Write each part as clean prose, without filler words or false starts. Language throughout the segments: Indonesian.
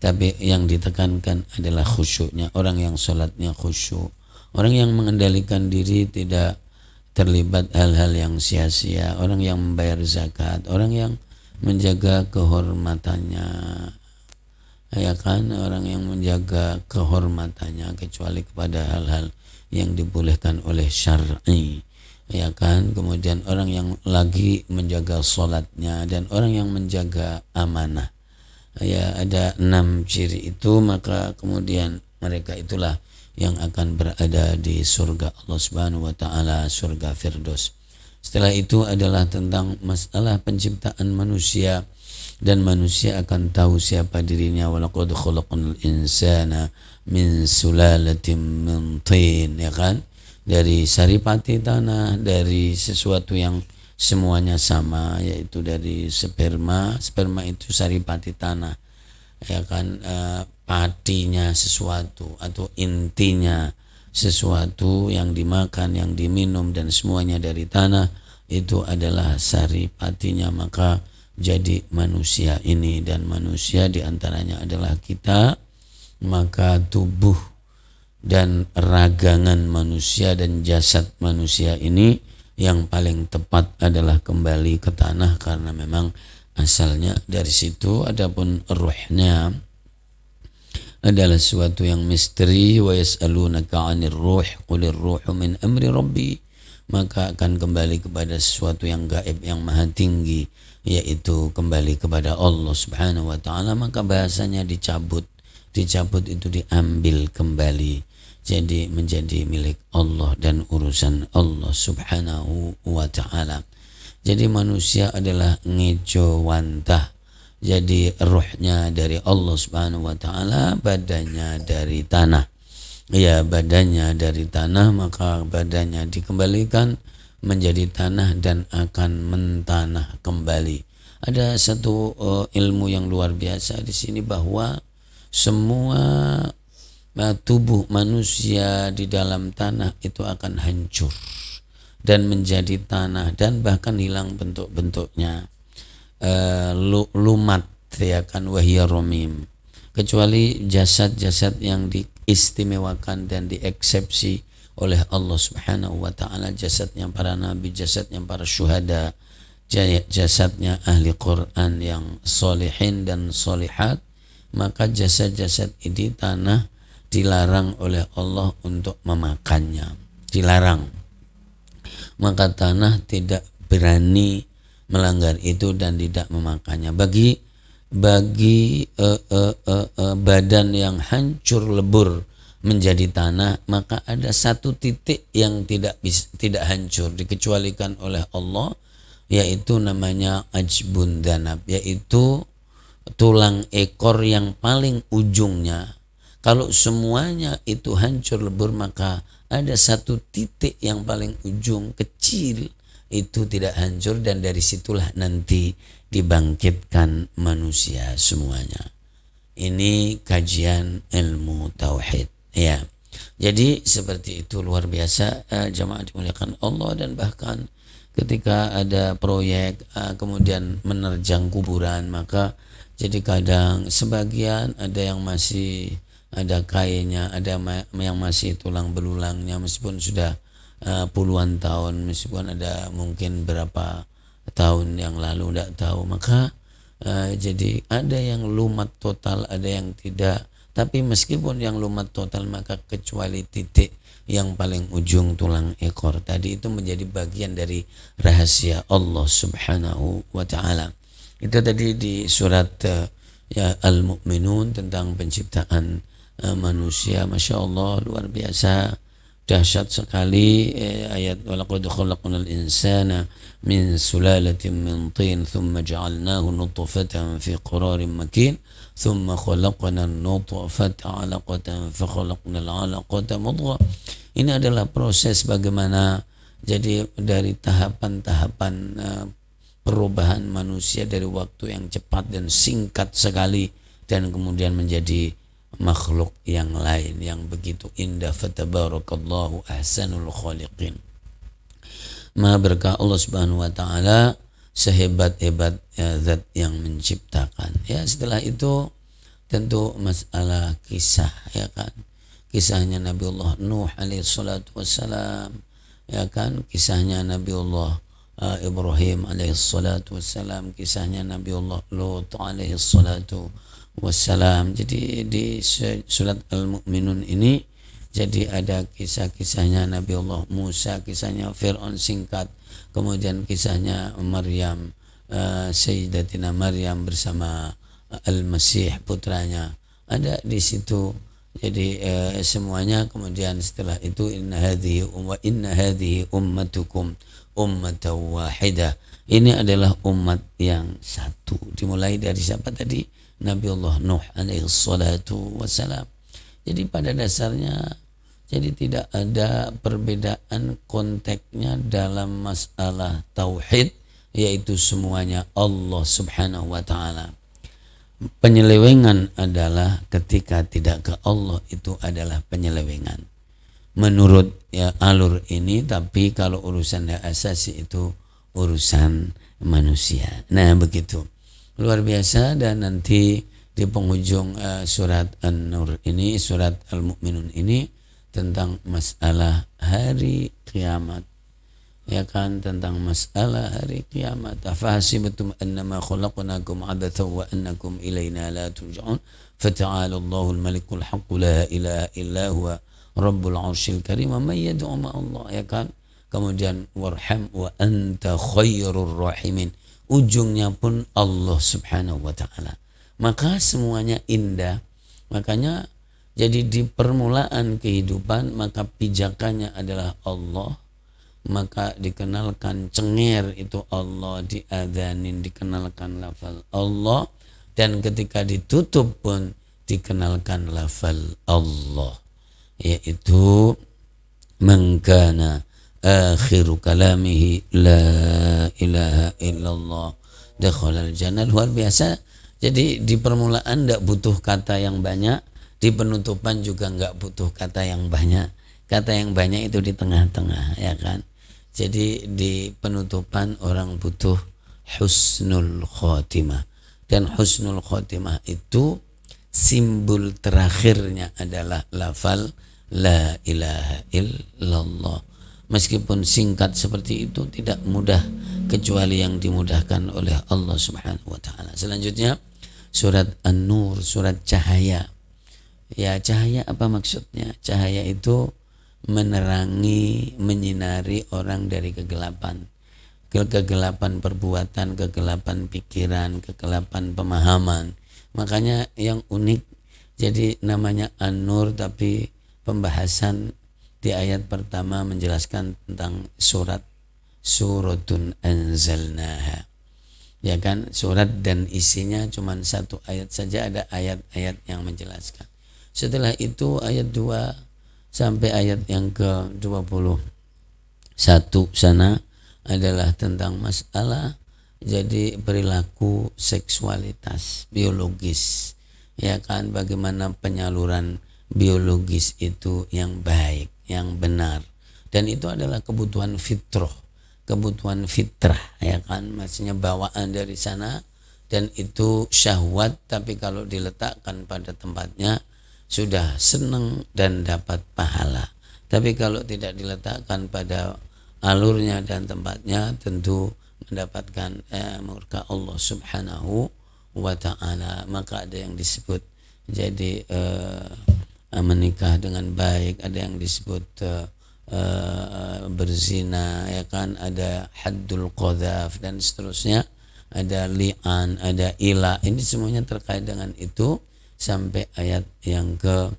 tapi yang ditekankan adalah khusyuknya. Orang yang sholatnya khusyuk, orang yang mengendalikan diri tidak terlibat hal-hal yang sia-sia, orang yang membayar zakat, orang yang menjaga kehormatannya, ya kan, orang yang menjaga kehormatannya kecuali kepada hal-hal yang dibolehkan oleh syar'i, ya kan. Kemudian orang yang lagi menjaga sholatnya dan orang yang menjaga amanah, ya, ada 6 ciri itu, maka kemudian mereka itulah yang akan berada di surga Allah Subhanahu wa taala, surga Firdaus. Setelah itu adalah tentang masalah penciptaan manusia, dan manusia akan tahu siapa dirinya. Walaqad khalaqnal insana min sulalatin min tin, ya kan, dari saripati tanah, dari sesuatu yang semuanya sama, yaitu dari sperma itu saripati tanah, ya kan, patinya sesuatu atau intinya sesuatu yang dimakan, yang diminum, dan semuanya dari tanah, itu adalah saripatinya. Maka jadi manusia ini, dan manusia diantaranya adalah kita. Maka tubuh dan ragangan manusia dan jasad manusia ini yang paling tepat adalah kembali ke tanah, karena memang asalnya dari situ. Adapun ruhnya adalah sesuatu yang misteri. Wa yas'alunaka 'anir ruh qulir ruhu min amri rabbi, maka akan kembali kepada sesuatu yang gaib, yang maha tinggi, yaitu kembali kepada Allah Subhanahu wa taala. Maka bahasanya dicabut itu diambil kembali, jadi menjadi milik Allah dan urusan Allah Subhanahu wa taala. Jadi manusia adalah ngejowantah, jadi ruhnya dari Allah Subhanahu wa taala, badannya dari tanah. Ya, badannya dari tanah, maka badannya dikembalikan menjadi tanah dan akan mentanah kembali. Ada satu ilmu yang luar biasa di sini, bahwa semua tubuh manusia di dalam tanah itu akan hancur dan menjadi tanah, dan bahkan hilang bentuk-bentuknya, lumat, ya kan, wahya romim, kecuali jasad-jasad yang diistimewakan dan dieksepsi oleh Allah Subhanahu wa taala, jasadnya para nabi, jasadnya para syuhada, jasadnya ahli Quran yang solihin dan solihat. Maka jasad-jasad ini tanah dilarang oleh Allah untuk memakannya, dilarang. Maka tanah tidak berani melanggar itu dan tidak memakannya. Bagi badan yang hancur lebur menjadi tanah, maka ada satu titik yang tidak hancur, dikecualikan oleh Allah, yaitu namanya ajbun danab, yaitu tulang ekor yang paling ujungnya. Kalau semuanya itu hancur lebur, maka ada satu titik yang paling ujung kecil itu tidak hancur, dan dari situlah nanti dibangkitkan manusia semuanya. Ini kajian ilmu tauhid, ya. Jadi seperti itu, luar biasa, jamaah dimuliakan Allah. Dan bahkan ketika ada proyek kemudian menerjang kuburan, maka jadi kadang sebagian ada yang masih ada kainnya, ada yang masih tulang belulangnya, meskipun sudah puluhan tahun, meskipun ada mungkin berapa tahun yang lalu, tidak tahu. Maka jadi ada yang lumat total, ada yang tidak. Tapi meskipun yang lumat total, maka kecuali titik yang paling ujung tulang ekor tadi, itu menjadi bagian dari rahasia Allah Subhanahu wa ta'ala. Itu tadi di surat ya Al-Mu'minun tentang penciptaan manusia. Masya Allah, luar biasa, dahsyat sekali ayat walaqad khalaqnal insana min sulalatin min tin thumma ja'alnahu nutfatan fi qararin makin thumma khalaqna an-nutfata 'alaqatan fa khalaqna al-'alaqata mudghah. Ini adalah proses bagaimana jadi dari tahapan-tahapan perubahan manusia dari waktu yang cepat dan singkat sekali, dan kemudian menjadi makhluk yang lain yang begitu indah. Fatabarakallahu ahsanul khaliqin. Maha berkah Allah Subhanahu wa taala, sehebat-hebat zat yang menciptakan. Ya, setelah itu tentu masalah kisah, ya kan, kisahnya Nabiullah Nuh alaihi salatu wassalam, ya kan, kisahnya Nabiullah Ibrahim alaihi salatu wassalam, kisahnya Nabiullah Lut alaihi salatu wassalam. Jadi di surat Al-Mu'minun ini jadi ada kisah-kisahnya Nabiullah Musa, kisahnya Fir'aun singkat, kemudian kisahnya Maryam, Sayyidatina Maryam bersama Al-Masih putranya ada di situ. Jadi semuanya. Kemudian setelah itu inna hadhihi ummatukum ummatan wahidah, ini adalah umat yang satu. Dimulai dari siapa tadi? Nabiullah Nuh alaihi salatu wassalam. Jadi pada dasarnya jadi tidak ada perbedaan konteksnya dalam masalah tauhid, yaitu semuanya Allah subhanahu wa ta'ala. Penyelewengan adalah ketika tidak ke Allah, itu adalah penyelewengan menurut ya alur ini. Tapi kalau urusan hak asasi itu urusan manusia. Nah begitu, luar biasa. Dan nanti di penghujung surat An-Nur ini, surat Al-Mu'minun ini, tentang masalah hari kiamat, ya kan, tentang masalah hari kiamat. Afahasibatum annama khalaqnakum abatha wa annakum ilaina la turja'un fata'ala Allahul malikul haqq la ilaha illa huwa rabbul arsyil karim wa may yad'u ma Allah, ya kan. Kemudian warham wa anta khairur rahimin, ujungnya pun Allah subhanahu wa ta'ala. Maka semuanya indah. Makanya jadi di permulaan kehidupan maka pijakannya adalah Allah, maka dikenalkan cengir itu Allah, diadzanin dikenalkan lafal Allah, dan ketika ditutup pun dikenalkan lafal Allah, yaitu man kana akhiru kalamihi la ilaha illallah dakhalal jannah. Luar biasa. Jadi di permulaan tidak butuh kata yang banyak, di penutupan juga nggak butuh kata yang banyak. Kata yang banyak itu di tengah-tengah, ya kan. Jadi di penutupan orang butuh husnul khotimah, dan husnul khotimah itu simbol terakhirnya adalah lafal la ilaha illallah. Meskipun singkat seperti itu tidak mudah kecuali yang dimudahkan oleh Allah subhanahu wa ta'ala. Selanjutnya surat An-Nur, surat cahaya. Ya, cahaya apa maksudnya? Cahaya itu menerangi, menyinari orang dari kegelapan. Kegelapan perbuatan, kegelapan pikiran, kegelapan pemahaman. Makanya yang unik, jadi namanya An-Nur, tapi pembahasan di ayat pertama menjelaskan tentang suratun anzalnaha, ya kan, surat dan isinya cuma satu ayat saja, ada ayat-ayat yang menjelaskan. Setelah itu ayat 2 sampai ayat yang ke-21 sana adalah tentang masalah jadi perilaku seksualitas biologis, ya kan, bagaimana penyaluran biologis itu yang baik, yang benar, dan itu adalah kebutuhan fitrah, kebutuhan fitrah, ya kan, maksudnya bawaan dari sana, dan itu syahwat, tapi kalau diletakkan pada tempatnya sudah senang dan dapat pahala. Tapi kalau tidak diletakkan pada alurnya dan tempatnya, tentu mendapatkan murka Allah subhanahu wa ta'ala. Maka ada yang disebut jadi menikah dengan baik, ada yang disebut berzina, ya kan, ada haddul qadhaf dan seterusnya, ada li'an, ada ila. Ini semuanya terkait dengan itu sampai ayat yang ke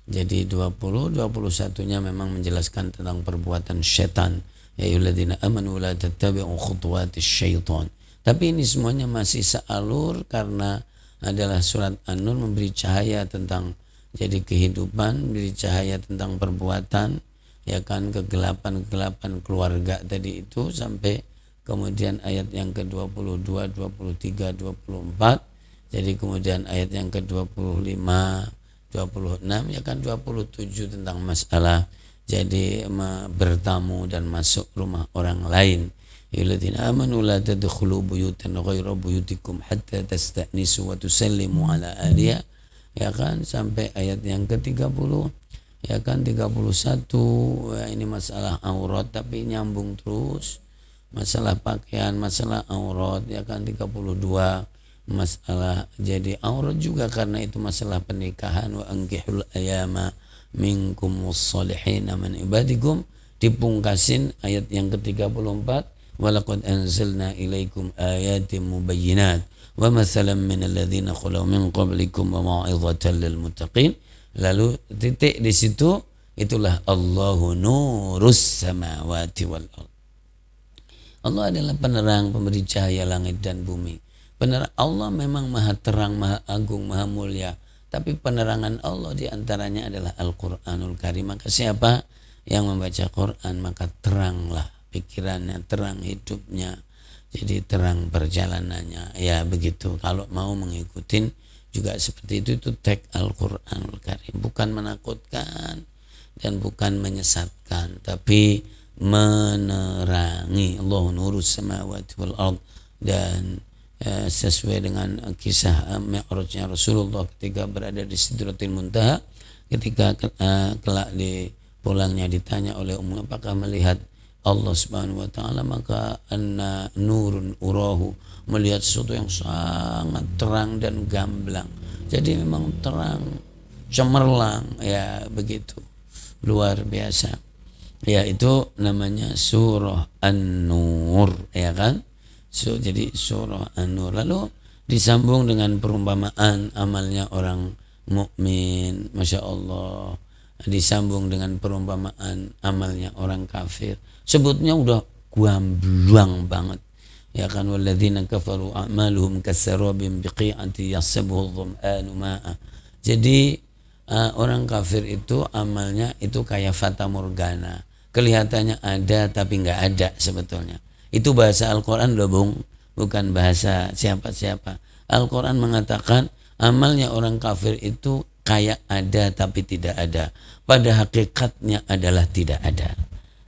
jadi 21-nya memang menjelaskan tentang perbuatan syaitan. Ya ayyuhalladzina amanu la tattabi'u khutuwatis syaitan. Tapi ini semuanya masih sealur karena adalah surat An-Nur memberi cahaya tentang jadi kehidupan, memberi cahaya tentang perbuatan, ya kan, kegelapan-kegelapan keluarga tadi itu, sampai kemudian ayat yang ke-22, 23, 24. Jadi kemudian ayat yang ke-25, 26, ya kan, 27 tentang masalah jadi bertamu dan masuk rumah orang lain. Alladzina amanu la tadkhulu buyutan ghayra buyutikum hatta tasta'nisu wa tusallimu ala ahliha ya kan, sampai ayat yang ke-30, ya kan, 31, ya, ini masalah aurat tapi nyambung terus, masalah pakaian, masalah aurat, ya kan, 32 masalah jadi aurat juga karena itu masalah pernikahan, wa ankihul ayama minkum wassalihin min ibadikum, dipungkasin ayat yang ke-34, walaqad anzalna ilaikum ayatin mubayyinat wa mathalan minal ladzina khalaw min qablikum wa mau'izatan lil muttaqin. Lalu titik di situ, itulah Allahu nurus samawati wal ardh. Allah adalah penerang, pemberi cahaya langit dan bumi. Penerang Allah memang maha terang, maha agung, maha mulia. Tapi penerangan Allah diantaranya adalah Al-Quranul Karim. Maka siapa yang membaca Quran, maka teranglah pikirannya, terang hidupnya. Jadi terang perjalanannya. Ya begitu. Kalau mau mengikutin juga seperti itu teks Al-Quranul Karim. Bukan menakutkan dan bukan menyesatkan, tapi menerangi. Allahu nurus samawati wal ardh. Dan sesuai dengan kisah Mi'rajnya Rasulullah ketika berada di Sidratil Muntaha, ketika kelak di pulangnya ditanya oleh Ummu, apakah melihat Allah Subhanahu wa taala, maka anna nurun urahu, melihat sesuatu yang sangat terang dan gamblang. Jadi memang terang cemerlang, ya begitu, luar biasa. Ya itu namanya surah An-Nur, ya kan? Jadi surah An-Nur. Lalu disambung dengan perumpamaan amalnya orang mukmin, masya Allah. Disambung dengan perumpamaan amalnya orang kafir. Sebutnya udah gamblang banget, ya kan, walladzina kafaru a'maluhum kasarabin biqi'ati yahsabuhu dhama'anu ma'a. Jadi orang kafir itu amalnya itu kayak fata morgana, kelihatannya ada tapi nggak ada sebetulnya. Itu bahasa Al-Quran loh Bung, bukan bahasa siapa-siapa. Al-Quran mengatakan amalnya orang kafir itu kayak ada tapi tidak ada, pada hakikatnya adalah tidak ada.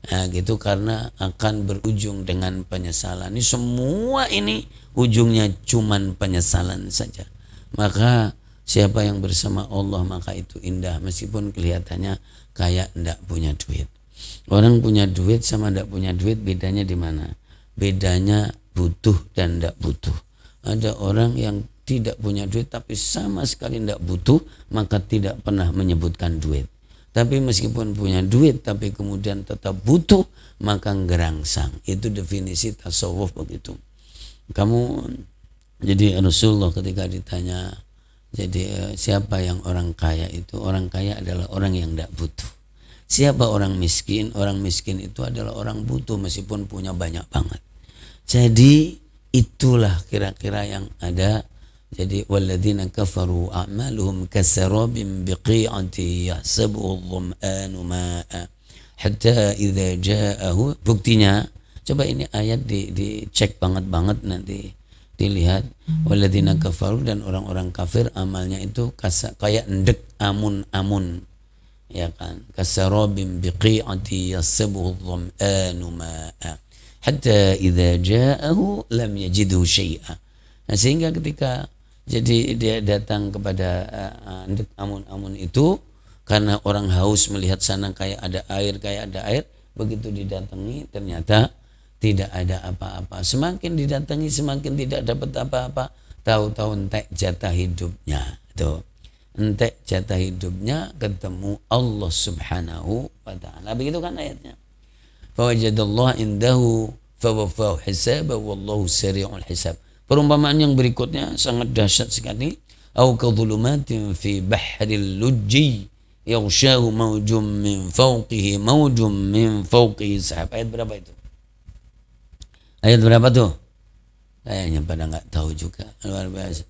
Nah gitu, karena akan berujung dengan penyesalan. Ini semua ini ujungnya cuman penyesalan saja. Maka siapa yang bersama Allah maka itu indah, meskipun kelihatannya kayak ndak punya duit. Orang punya duit sama ndak punya duit bedanya di mana? Bedanya butuh dan ndak butuh. Ada orang yang tidak punya duit tapi sama sekali ndak butuh, maka tidak pernah menyebutkan duit. Tapi meskipun punya duit tapi kemudian tetap butuh, maka gerangsang. Itu definisi tasawuf begitu. Kamu, jadi Rasulullah ketika ditanya, jadi siapa yang orang kaya itu? Orang kaya adalah orang yang tidak butuh. Siapa orang miskin? Orang miskin itu adalah orang butuh meskipun punya banyak banget. Jadi itulah kira-kira yang ada. Jadi walladzina kafaru a'maluhum kasarabin biqi'ati yahsabuhu dhama'anu ma'a hatta idza ja'ahu. Buktinya coba ini ayat dicek banget nanti dilihat. Walladzina kafaru, dan orang-orang kafir amalnya itu kayak ndek amun-amun, ya kan, kasarabin biqi'ati yahsabuhu dhama'anu ma'a hatta idza ja'ahu lam yajidhu syai'a. Nah, sehingga ketika jadi dia datang kepada amun-amun itu, karena orang haus melihat sana kayak ada air, begitu didatangi ternyata tidak ada apa-apa. Semakin didatangi semakin tidak dapat apa-apa. Tahu-tahu entek jatah hidupnya. Tuh. Entek jatah hidupnya ketemu Allah Subhanahu wa taala. Begitu kan ayatnya. Fa wajadallahu indahu fa wafahu hisaba wallahu sari'ul hisab. Perumpamaan yang berikutnya sangat dahsyat sekali. Au kadhulumatin fi bahril lujji yaghshahu mawjum min fawqihi mawjum min fawqihi sahab. Ayat berapa itu? Ayat berapa tuh? Kayaknya pada nggak tahu juga. Luar biasa.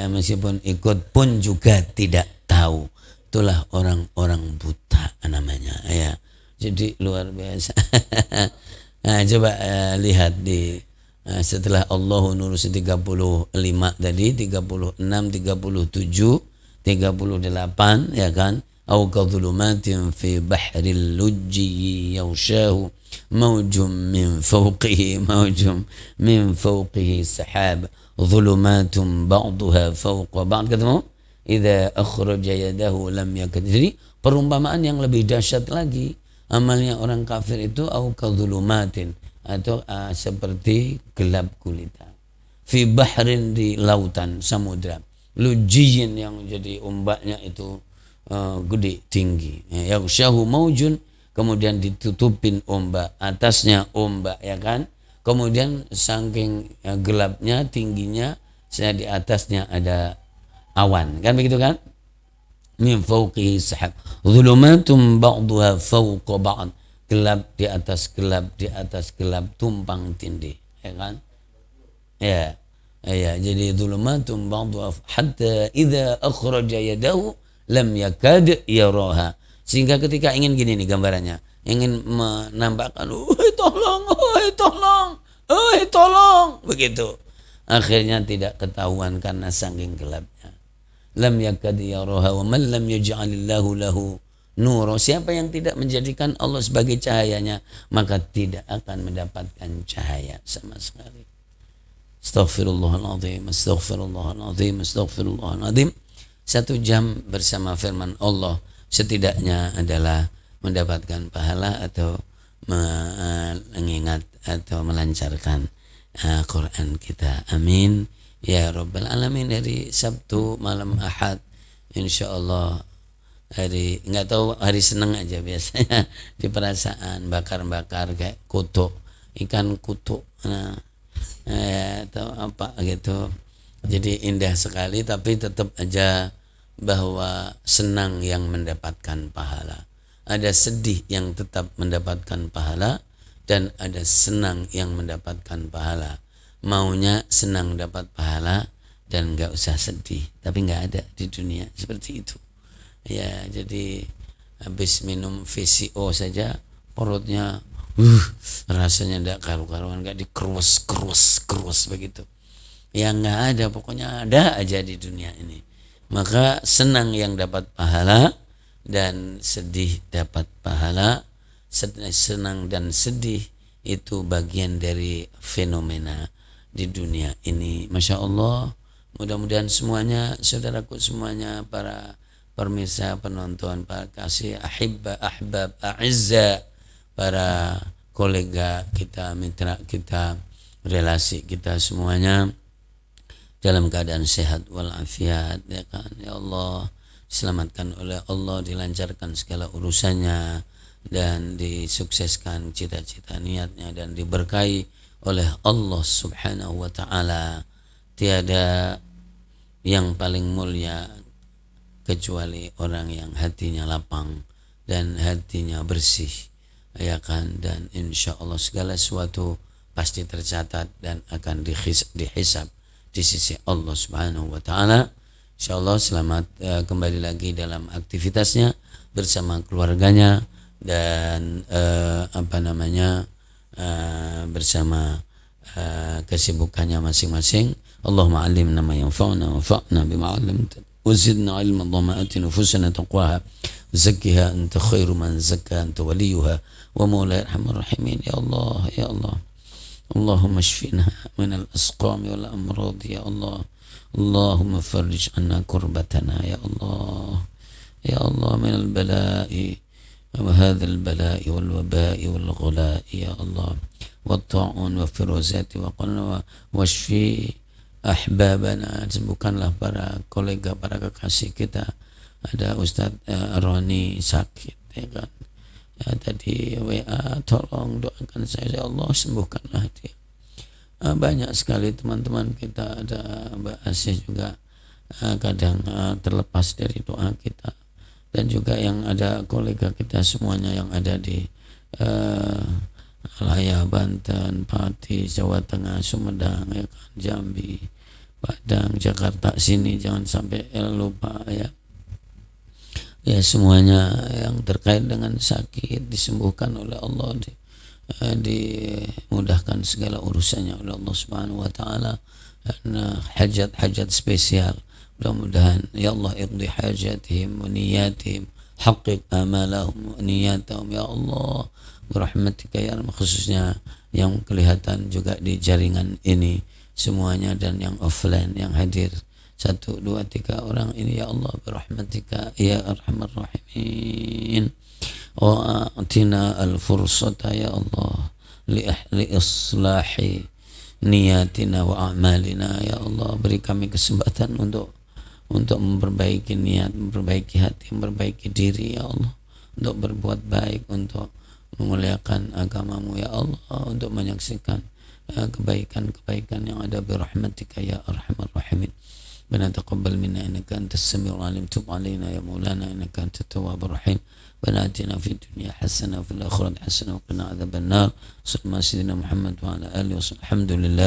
Meskipun ikut pun juga tidak tahu. Itulah orang-orang buta namanya. Ya. Jadi luar biasa. Nah, coba lihat di setelah Allahu Nur 35 tadi, 36, 37, 38, ya kan, أو كظلمات في بحر اللجي يغشاه موج من فوقه سحاب ظلمات بعضها فوق بعض. Ketemu? Idza akhraja yadahu lam yakad. Jadi perumpamaan yang lebih dahsyat lagi, amalnya orang kafir itu au kadzulumatin, atau seperti gelap gulita, fi bahrin, di lautan samudra, lujiyin, yang jadi ombaknya itu gede tinggi, yaghshahu maujun, kemudian ditutupin ombak, atasnya ombak, ya kan, kemudian saking gelapnya, tingginya, saya di atasnya ada awan, kan begitu kan, min fawqihi sahab dhulumatun ba'duha fawqa ba'd, gelap di atas gelap di atas gelap, tumpang tindih, ya kan, ya. Ya, jadi dhulumatun ba'duha hatta idza akhraja yadahu lam yakad yaraha. Sehingga ketika ingin gini nih gambarannya, ingin menampakkan, tolong, tolong, begitu, akhirnya tidak ketahuan karena saking gelapnya. Lam yakad yaraha wa man lam yaj'alillahu lahu nur. Siapa yang tidak menjadikan Allah sebagai cahayanya, maka tidak akan mendapatkan cahaya sama sekali. Astaghfirullahaladzim, astaghfirullahaladzim, astaghfirullahaladzim. 1 jam bersama firman Allah setidaknya adalah mendapatkan pahala atau mengingat atau melancarkan Quran kita. Amin ya Rabbal Alamin. Dari Sabtu malam Ahad insyaallah, hari nggak tahu, hari seneng aja biasanya di perasaan bakar-bakar kayak kutuk, ikan kutuk, atau apa gitu. Jadi indah sekali, tapi tetap aja bahwa senang yang mendapatkan pahala. Ada sedih yang tetap mendapatkan pahala, dan ada senang yang mendapatkan pahala. Maunya senang dapat pahala dan nggak usah sedih, tapi nggak ada di dunia seperti itu. Ya, jadi habis minum VCO saja perutnya rasanya nggak karu-karuan, nggak dikerus begitu. Ya nggak ada, pokoknya ada aja di dunia ini. Maka senang yang dapat pahala dan sedih dapat pahala. Senang dan sedih itu bagian dari fenomena di dunia ini. Masya Allah, mudah-mudahan semuanya, saudaraku semuanya, para pemirsa, penonton, para kasih, ahibba, ahbab, a'izza, para kolega kita, mitra kita, relasi kita semuanya dalam keadaan sehat walafiat, ya kan, ya Allah, diselamatkan oleh Allah, dilancarkan segala urusannya, dan disukseskan cita-cita niatnya, dan diberkahi oleh Allah subhanahu wa ta'ala. Tiada yang paling mulia kecuali orang yang hatinya lapang dan hatinya bersih, ya kan, dan insya Allah segala sesuatu pasti tercatat dan akan dihisab di sisi Allah subhanahu wa ta'ala. Insya Allah selamat kembali lagi dalam aktivitasnya bersama keluarganya, dan bersama kesibukannya masing-masing. Allahumma alimna ma yanfa'una wa fa'na bima 'allamtana wa zidna 'ilman. Allahumma ati nufusana taqwaha zakkiha anta khairu man zakka anta waliyuha wa mawla arhamar rahimin. Ya Allah, ya Allah, Allahumma shfina min al-asqam wal amrad, ya Allah. Allahumma farrij anna kurbatana, ya Allah, ya Allah, min al-bala'i wa hadha al-bala'i wal waba'i wal ghula'i, ya Allah, wa ta'un wa firuzati wa qalna wa shfi ahbabana. Sembuhkanlah para kolega, para kekasih kita. Ada Ustadz Roni sakit, ya kan, ya, tadi WA, tolong doakan saya, ya Allah, sembuhkanlah dia. Banyak sekali teman-teman kita, ada Mbak Asih juga kadang terlepas dari doa kita, dan juga yang ada kolega kita semuanya yang ada di Alaya, Banten, Pati, Jawa Tengah, Sumedang, ya kan, Jambi, Padang, Jakarta sini, jangan sampai lupa ya. Ya, semuanya yang terkait dengan sakit disembuhkan oleh Allah, dimudahkan segala urusannya oleh Allah Subhanahu wa taala. Dan hajat-hajat spesial mudah-mudahan ya Allah iqdi hajatihim wa niyatihim haqiq amalahum wa niyatahum ya Allah birahmatika ya Rahman, khususnya yang kelihatan juga di jaringan ini semuanya dan yang offline yang hadir 1, 2, 3 orang ini ya Allah birahmatika ya arhamar rahimin wa atina al-fursata ya Allah li islahi niyatina wa a'malina ya Allah, beri kami kesempatan untuk memperbaiki niat, memperbaiki hati, memperbaiki diri ya Allah, untuk berbuat baik, untuk memuliakan agamamu ya Allah, untuk menyaksikan kebaikan-kebaikan yang ada birahmatika ya arhamar rahimin. Bana taqabbal minna innaka antas samiul alim, tub alaina ya maulana innaka antat tawwabur rahim. Bana atina fid dunya hasanah wa fil akhirati hasanah wa qina adzabannar. Sallallahu alaihi Muhammad wa ala alihi wa sahbihi. Alhamdulillah